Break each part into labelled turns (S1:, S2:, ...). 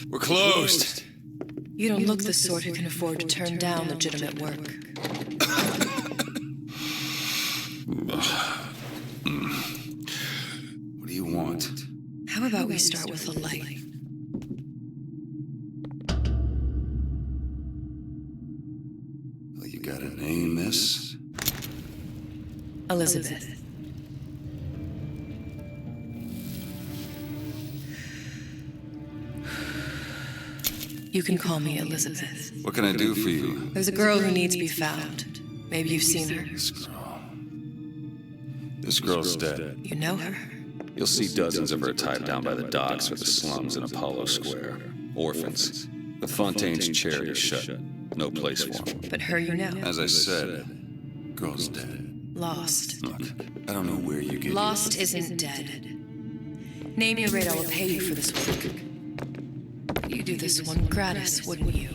S1: We're closed.
S2: You don't look the sort who can afford to turn down legitimate work.
S1: What do you want?
S2: How about we start with a light?
S1: Well, you got a name, miss?
S2: Elizabeth. You can call me Elizabeth.
S1: What can I do for you?
S2: There's a girl who needs to be found. Maybe you've seen her.
S1: This girl's dead.
S2: You know her?
S1: You'll see dozens of her tied down by the docks or the slums in Apollo Square. Orphans. The Fontaine's charity shut. No place for them.
S2: But her you know.
S1: As I said, girl's dead.
S2: Lost.
S1: Look, I don't know where you get
S2: Lost isn't dead. Name your rate, I will pay you for this work. You'd do this one gratis, wouldn't you?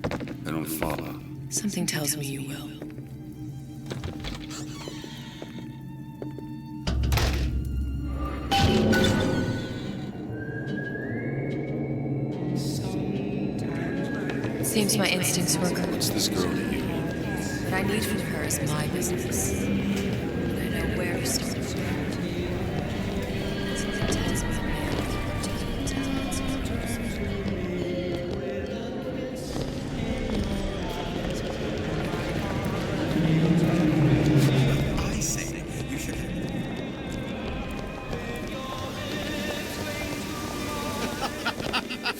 S1: I don't follow.
S2: Something tells me you will. Seems my instincts were correct.
S1: What's this girl to you?
S2: What I need from her is my business. And I know where to start. Something tells me a man with particular talents.
S3: I say you should.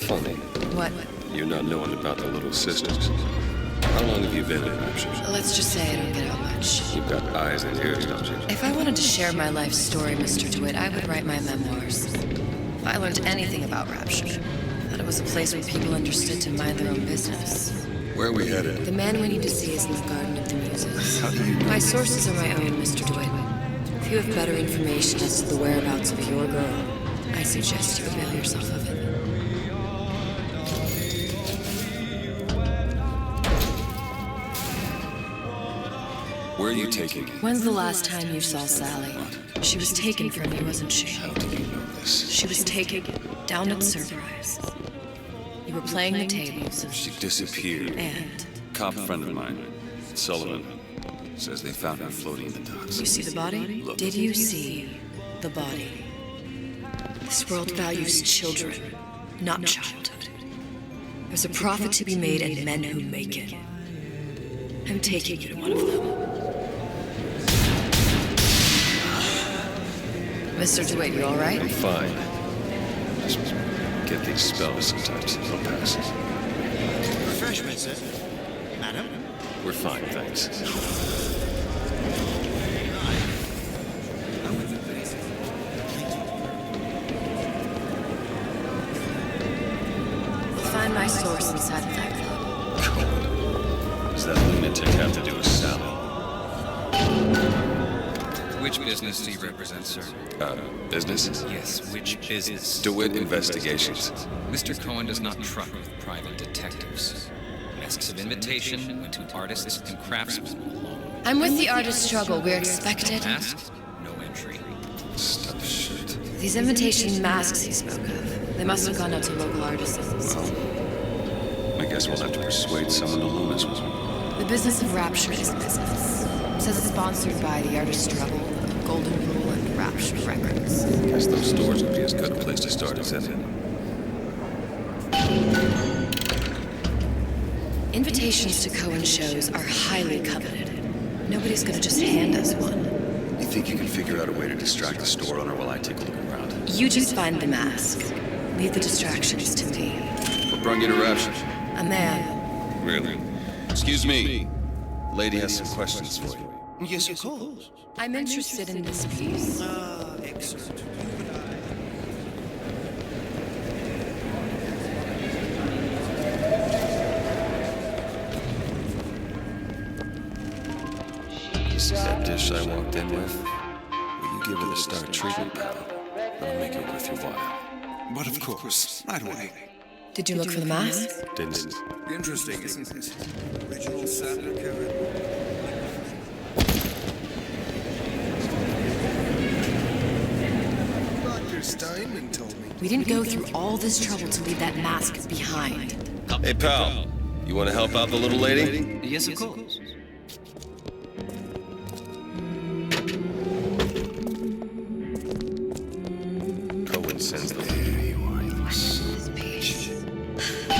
S1: Funny.
S2: What?
S1: You're not knowing about the Little Sisters. How long have you been in Rapture?
S2: Let's just say I don't get out much.
S1: You've got eyes and ears, don't you?
S2: If I wanted to share my life story, Mr. DeWitt, I would write my memoirs. If I learned anything about Rapture, that it was a place where people understood to mind their own business.
S1: Where are we headed?
S2: The man we need to see is in the Garden of the Muses.
S1: How do you know?
S2: My sources are my own, Mr. DeWitt. If you have better information as to the whereabouts of your girl, I suggest you avail yourself of it.
S1: Where are you taking me?
S2: When's the last time you saw Sally? She was taken from you, wasn't she?
S1: How do you know this?
S2: She was taken down at Surprise. You were playing the tables,
S1: She disappeared.
S2: and
S1: Cop friend of mine, Sullivan, says they found her floating in the docks.
S2: you see the body?
S1: Look.
S2: Did you see the body? This world values children, not childhood. There's a profit to be made and men who make it. I'm taking you to one of them. Mr. DeWitt, you all right?
S1: I'm fine. Just get these spells sometimes. They'll pass.
S3: Refreshment, sir. Madam?
S1: We're fine, thanks.
S3: I'm with you, please. Thank you.
S2: We'll find my source inside of that club.
S1: Does that lunatic have to do with Sally?
S4: Which business do you represent, sir?
S1: Business?
S4: Yes, which business?
S1: DeWitt Investigations.
S4: Mr. Cohen does not truck with private detectives. Masks of invitation went to artists and craftsmen alone.
S2: I'm with the artist struggle. We're expected.
S4: Masks, no entry.
S1: Stuff shit.
S2: These invitation masks he spoke of, they must have gone out to local artisans.
S1: Well, I guess we'll have to persuade someone to loan us one.
S2: The business of Rapture is business. Says it's sponsored by the artist struggle, Golden Rule, and Rapture Records.
S1: Guess those stores would be as good a place to start as any.
S2: Invitations to Cohen shows are highly coveted. Nobody's gonna just hand us one.
S1: You think you can figure out a way to distract the store owner while I take a look around?
S2: You just find the mask. Leave the distractions to me.
S1: What brought you to Rapture?
S2: A man.
S1: Really? Excuse me. Lady has some questions for you.
S3: Yes, of course.
S2: I'm interested in this piece.
S3: Ah, excellent.
S1: See that dish I walked in with? Will you give her the star treatment, pal? That'll make it worth your while.
S5: But of course, right away.
S2: Did you look for the mask?
S1: Didn't.
S5: Interesting, isn't it? Original Sadler cover. Dr. Steinman told me.
S2: We didn't go through all this trouble to leave that mask behind.
S1: Hey, pal. You want to help out the little lady?
S4: Yes, of course.
S1: Cohen sends the There you are, you little son of a bitch.
S2: I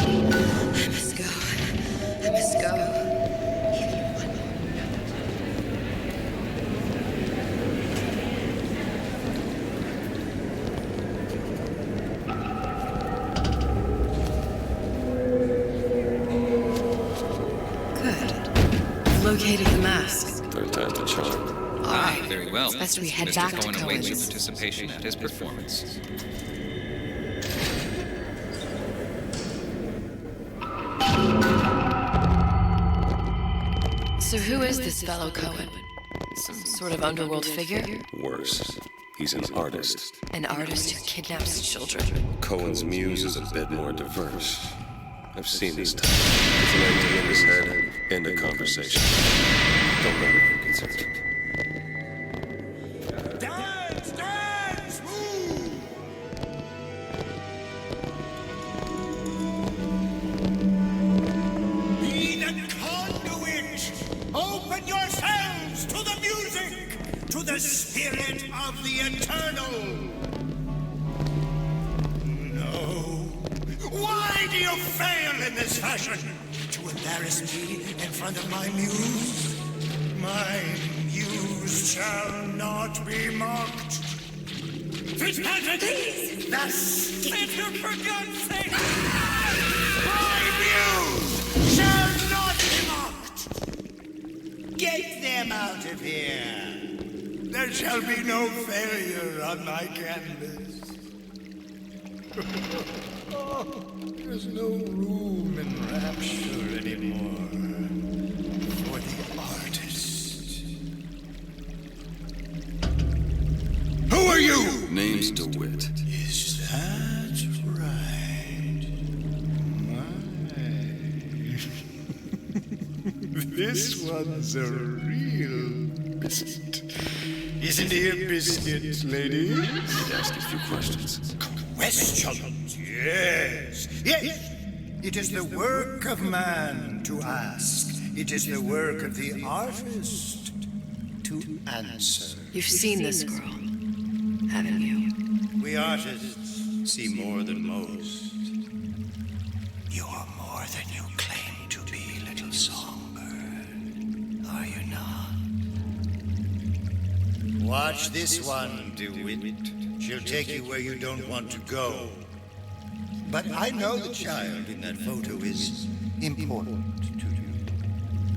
S2: must go. I must go. Good. Located the mask.
S1: Third time's the charm.
S2: All right.
S4: Very well.
S2: It's best we head
S4: Mr.
S2: back to
S4: Cohen awaits your
S2: Cohen's.
S4: participation at his performance.
S2: So who is this fellow Cohen? Some sort of underworld figure?
S1: Worse. He's an artist.
S2: An artist who kidnaps children.
S1: Cohen's muse is a bit more diverse. I've seen this type. With an idea in his head, end of conversation. Don't let him get concerned.
S3: Dance, dance, move! Be the conduit! Open yourselves to the music, to the spirit of the eternal! No. Why do you fail in this fashion? To embarrass me in front of my muse? My muse shall not be mocked. Fitzpatrick! Please! Thus, for God's sake! My muse shall not be mocked! Get them out of here! There shall be no failure on my canvas. There's no room in rapture anymore for the artist. Who are you?
S1: Name's DeWitt.
S3: Is that right? This one's a real biscuit. Isn't he a biscuit, ladies?
S1: He'd ask a few questions.
S3: Questions, yes. Yes. It is the work of man to ask. It is the work of the artist to answer.
S2: You've seen this girl, haven't you?
S3: We artists see more than most. You are more than you claim to be, little songbird. Are you not? Watch this one, DeWitt. She'll take you where you don't want to go. But I know the child in that photo is important to you.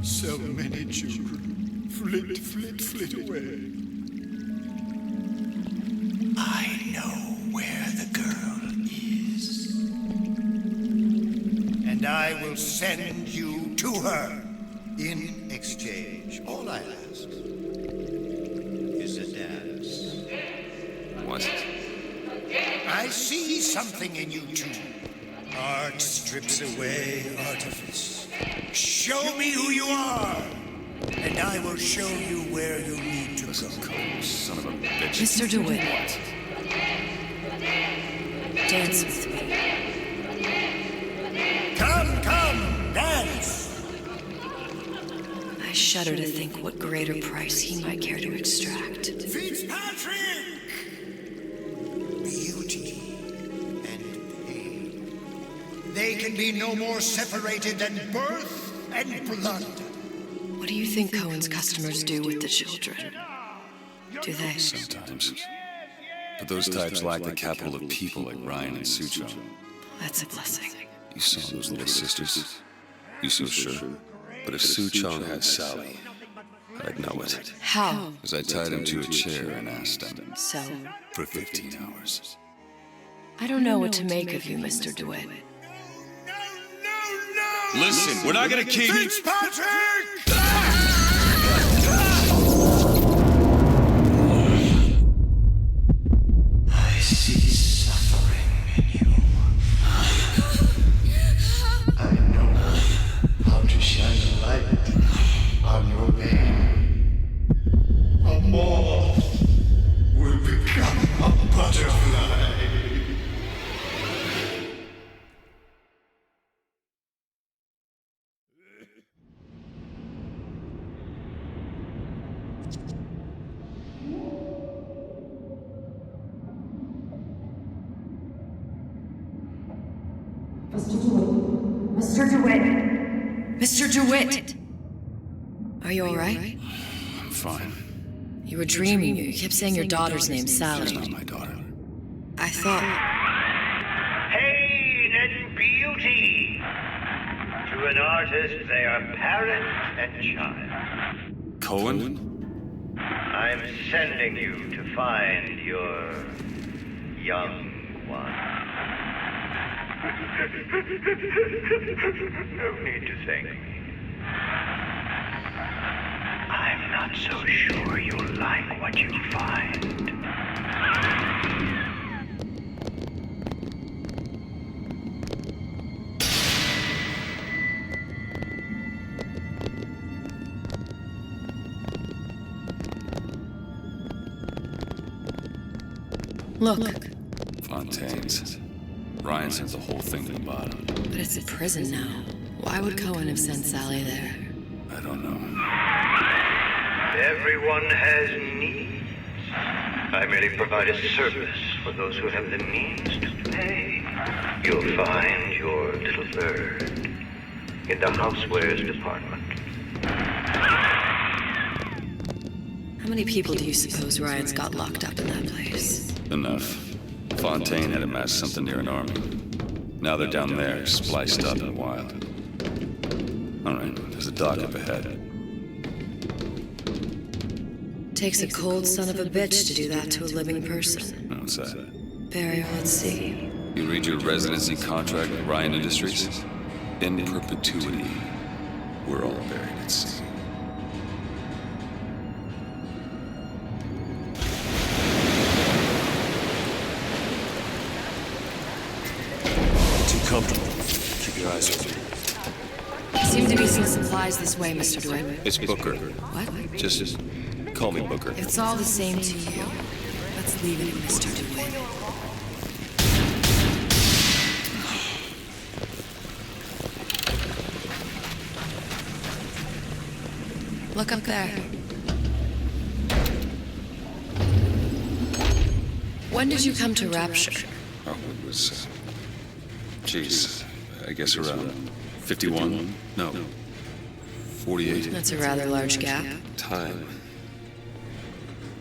S3: So many children flit, flit, flit away. I know where the girl is. And I will send you to her in exchange. All I ask is a dance.
S1: What?
S3: I see something in you two. Art strips away artifice. Show me who you are, and I will show you where you need to go.
S1: Cohen, son of a bitch.
S2: Mr. DeWitt. Dance with me.
S3: Come, come, dance!
S2: I shudder to think what greater price he might care to extract.
S3: Fitzpatrick! Beauty and pain. They can be no more separated than birth and blood.
S2: What do you think Cohen's customers do with the children? Do they?
S1: Sometimes. But those types lack the capital of people like Ryan and Suchong.
S2: That's a blessing.
S1: You saw those little sisters? You so sure? But if Suchong had Sally, I'd know it.
S2: How?
S1: As I tied him to a chair and asked him.
S2: So?
S1: For 15 hours.
S2: I don't know what to make of you, Mr. DeWitt.
S3: No, no!
S1: Listen, we're not gonna keep...
S3: Fitzpatrick! I see suffering in you. I know how to shine light on your pain. A moth will become a butterfly.
S2: Mr. DeWitt! Mr. DeWitt! Are you alright?
S1: I'm fine.
S2: You were dreaming. You kept saying your daughter's name,
S1: She's
S2: Sally.
S1: not my daughter.
S2: I thought...
S6: Pain and beauty. To an artist, they are parent and child.
S1: Cohen?
S6: I'm sending you to find your young one. No need to thank me. I'm not so sure you'll like what you find.
S2: Look,
S1: Fontaine's. Ryan sent the whole thing to the bottom.
S2: but it's a prison now. Why would Cohen have sent Sally there?
S1: I don't know.
S6: Everyone has needs. I merely provide a service for those who have the means to pay. You'll find your little bird in the housewares department.
S2: How many people do you suppose Ryan's got locked up in that place?
S1: Enough. Fontaine had amassed something near an army. Now they're down there, spliced up and wild. Alright, there's a dock up ahead.
S2: Takes a cold son of a bitch to do that to a living person.
S1: What's that?
S2: Barry, let's see.
S1: You read your residency contract with Ryan Industries? In perpetuity, we're all buried at sea.
S7: Too comfortable. Keep your eyes open.
S2: Seem to be some supplies this way, Mr. DeWitt.
S1: It's Booker.
S2: What?
S1: Just call me Booker.
S2: If it's all the same to you, let's leave it at Mr. DeWitt. Look up there. When did you come to Rapture?
S1: Oh, it was... Jeez, I guess around 51? No, 48.
S2: That's a rather large gap.
S1: Time.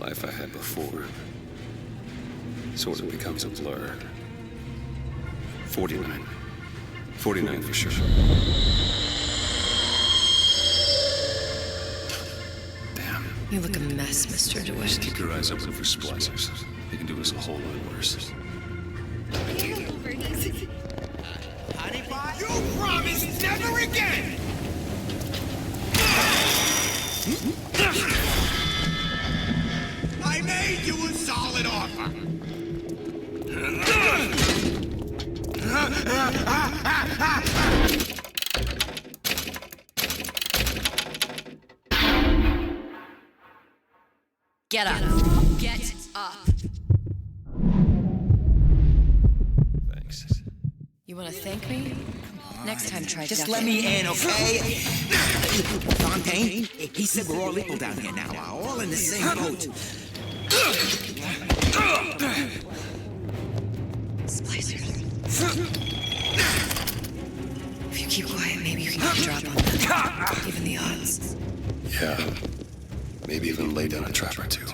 S1: Life I had before. Sort of becomes a blur. 49. 49 for sure. Damn.
S2: You look a mess, Mr.
S1: Just
S2: DeWitt.
S1: keep your eyes open for splicers. They can do us a whole lot worse.
S3: You promise never again! I made you a solid offer!
S2: Get up. Get up.
S1: Thanks.
S2: You want to thank me? Next time, try
S8: Just
S2: ducking.
S8: let me in, okay? Fontaine, he said we're all equal down here now. All in the same boat.
S2: Splicers. If you keep quiet, maybe you can get a drop on them. Even the odds.
S1: Yeah. Maybe even lay down a trap or two.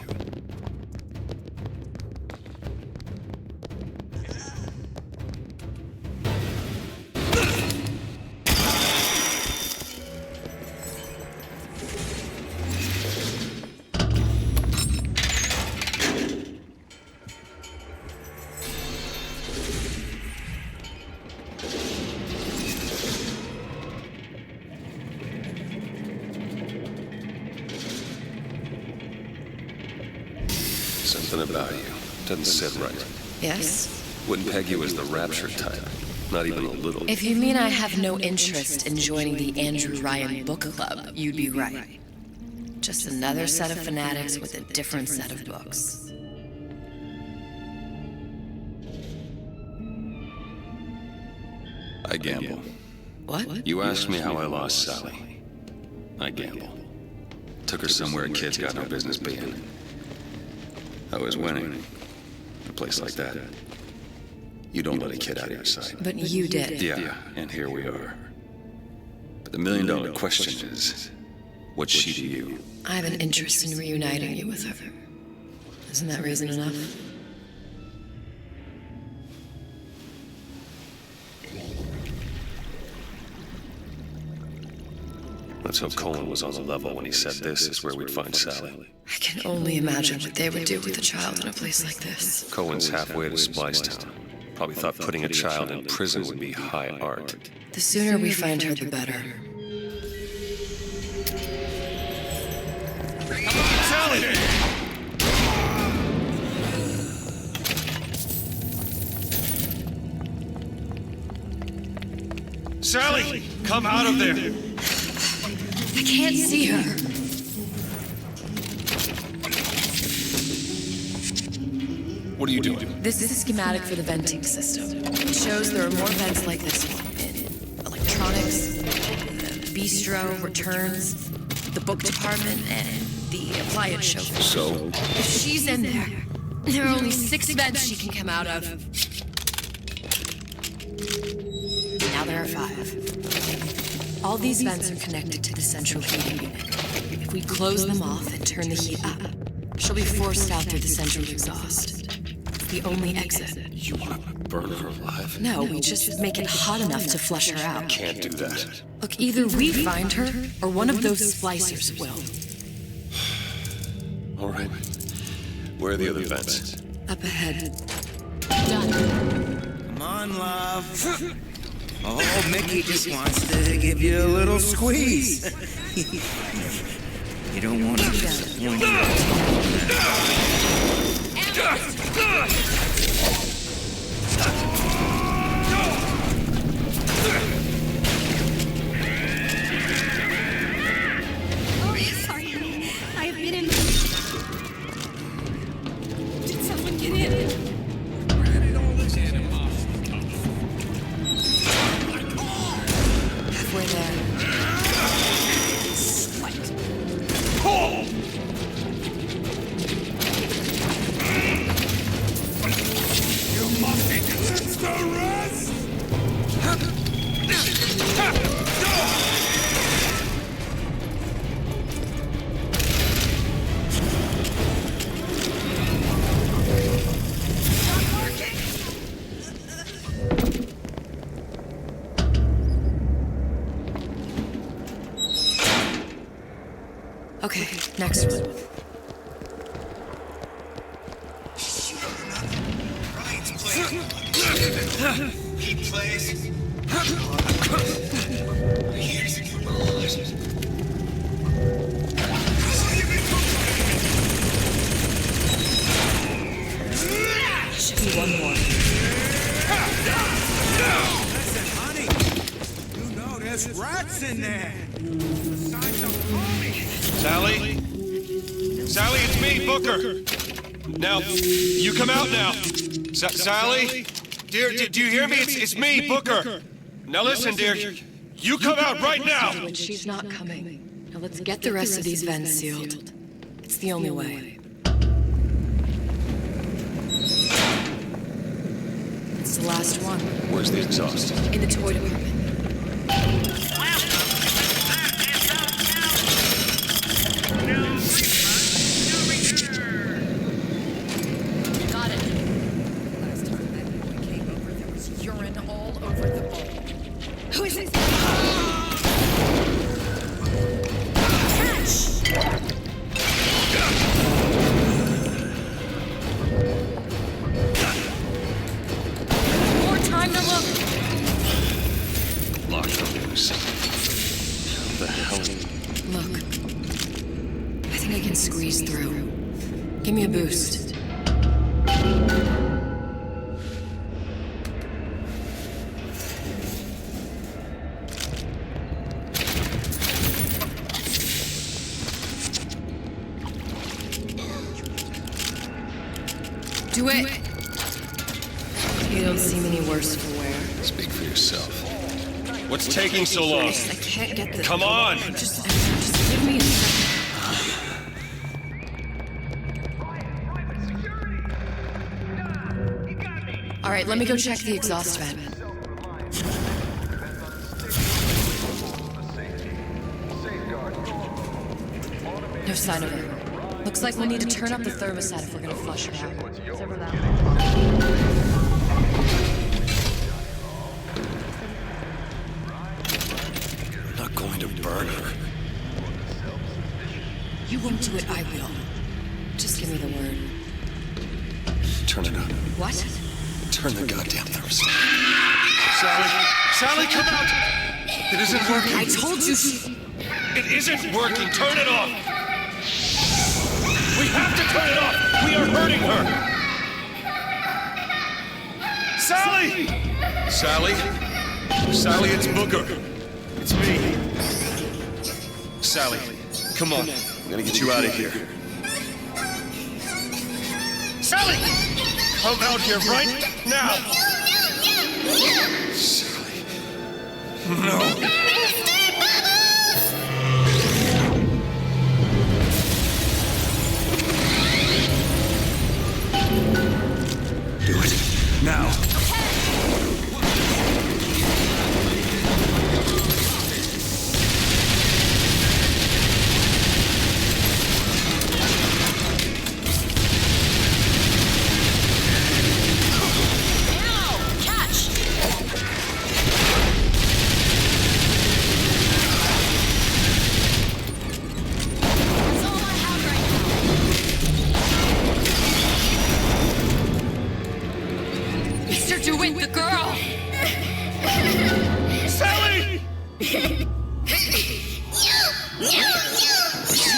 S1: Something about you doesn't sit right.
S2: Yes?
S1: Wouldn't peg you as the rapture type. Not even a little.
S2: If you mean I have no interest in joining the Andrew Ryan Book Club, you'd be right. Just another set of fanatics with a different set of books.
S1: I gamble.
S2: What?
S1: You asked me how I lost Sally. I gamble. Took her somewhere kids got no business being. I was winning. A place like that. You don't let a kid out of your sight.
S2: But you did.
S1: Yeah, and here we are. But the million-dollar question is, what's she to you?
S2: I have an interest in reuniting you with her. Isn't that reason enough?
S1: Let's hope Colin was on the level when he said this is where we'd find Sally.
S2: I can only imagine what they would do with a child in a place like this.
S1: Cohen's halfway to Splicetown. Probably thought putting a child in prison would be high art.
S2: The sooner we find her, the better.
S3: Sally! Sally, come out of there!
S2: I can't see her.
S1: What are you doing?
S2: This is a schematic for the venting system. It shows there are more vents like this one in electronics, the bistro, returns, the book department, and the appliance chauffeur.
S1: So?
S2: If she's in there, there are only 6 vents she can come out of. Now there are 5. All these vents are connected to the central heating unit. If we close them off and turn the heat up, she'll be forced out through the central exhaust. The only exit.
S1: You want to burn her alive?
S2: No, we just make it hot enough to flush her out.
S1: Can't do that.
S2: Look, either we find her, or one of those splicers will.
S1: All right. Where are the other vents?
S2: Up ahead. Done.
S8: Come on, love. Oh, Mickey just wants to give you a little squeeze. You don't want to disappoint
S9: Sorry, honey. I have been in. Did someone get in?
S2: Halfway there.
S3: You must eclipse the rest!
S2: Okay, next one.
S3: He plays.
S2: Should be one more.
S8: Listen, honey. You know there's rats in there.
S3: Sally? Sally, it's me, Booker. Now, you come out now. Sally? Dear, do you hear me? It's me, Booker. Now listen, dear. You come out right now.
S2: When she's not coming. Now let's get the rest of these vents sealed. It's the only way. It's the last one.
S1: Where's the exhaust?
S2: In the toy department. Got it. Last time that boy came over, there was urine all over the bowl. Who is it? Catch! More time to look.
S1: Lock the loose. How the hell?
S2: Look. I think I can squeeze through. Give me a boost. Do it! You don't seem any worse for wear.
S1: Speak for yourself.
S7: What's taking so long?
S2: I can't get the...
S7: Come on!
S2: Just give me a second. Alright, let me go check the exhaust vent. No sign of her. Looks like we'll need to turn up the thermostat if we're gonna flush her out. It's over that way.
S1: I'm not going to burn her.
S2: You won't do it, I will. Just give me the word.
S1: Turn it up.
S2: What?
S1: Turn the goddamn thermostat.
S7: Sally! Sally, come out! It isn't working!
S2: I told you
S7: It isn't working! Turn it off! We have to turn it off! We are hurting her! Sally! Sally? Sally, it's Booker. It's me. Sally, come on. I'm gonna get you out of here. Sally! Come out here right now! Sally. No.
S1: Do it. Now.
S2: DeWitt, the girl!
S7: Sally!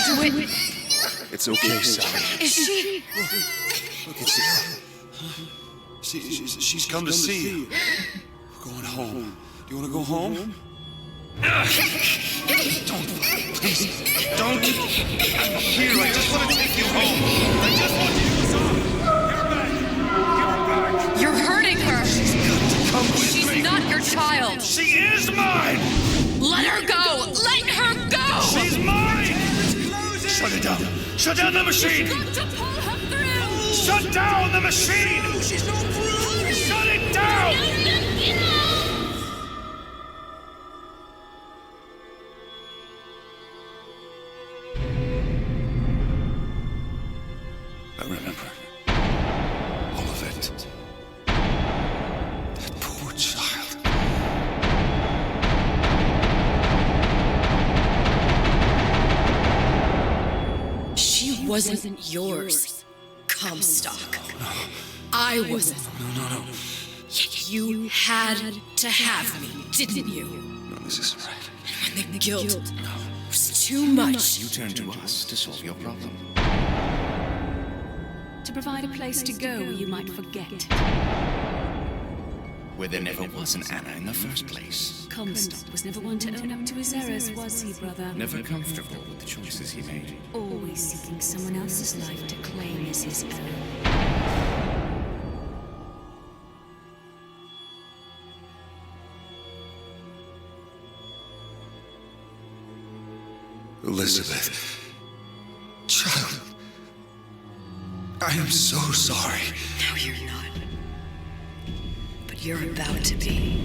S2: DeWitt!
S1: It's okay, Sally.
S2: Is she?
S1: Look, it's she's come to see you. We're going home. Do you want to go home?
S7: Don't, please, don't. I'm here. I just want to take you home. I just want you to stop.
S2: You're hurting her.
S7: Come with
S2: She's
S7: me.
S2: not your child.
S7: She is mine.
S2: Let her go. Let her go.
S7: She's mine. Shut it down. Shut down the machine.
S2: Got to pull her through.
S7: Shut down the machine. She's no proof. Shut it down.
S1: I remember. All of it. That poor child.
S2: She wasn't yours, Comstock. I wasn't.
S1: No.
S2: Yet you had to have me, didn't you?
S1: No, this isn't right.
S2: When the guilt was too much.
S8: You turn to us to solve your problem.
S9: To provide a place to go where you might forget.
S8: Where there never was an Anna in the first place.
S9: Comstock was never one to own up to his errors, was he, brother?
S8: Never comfortable with the choices he made.
S9: Always seeking someone else's life to claim as his own.
S1: Elizabeth. Child. I am so sorry.
S2: No, you're not. But you're about to be.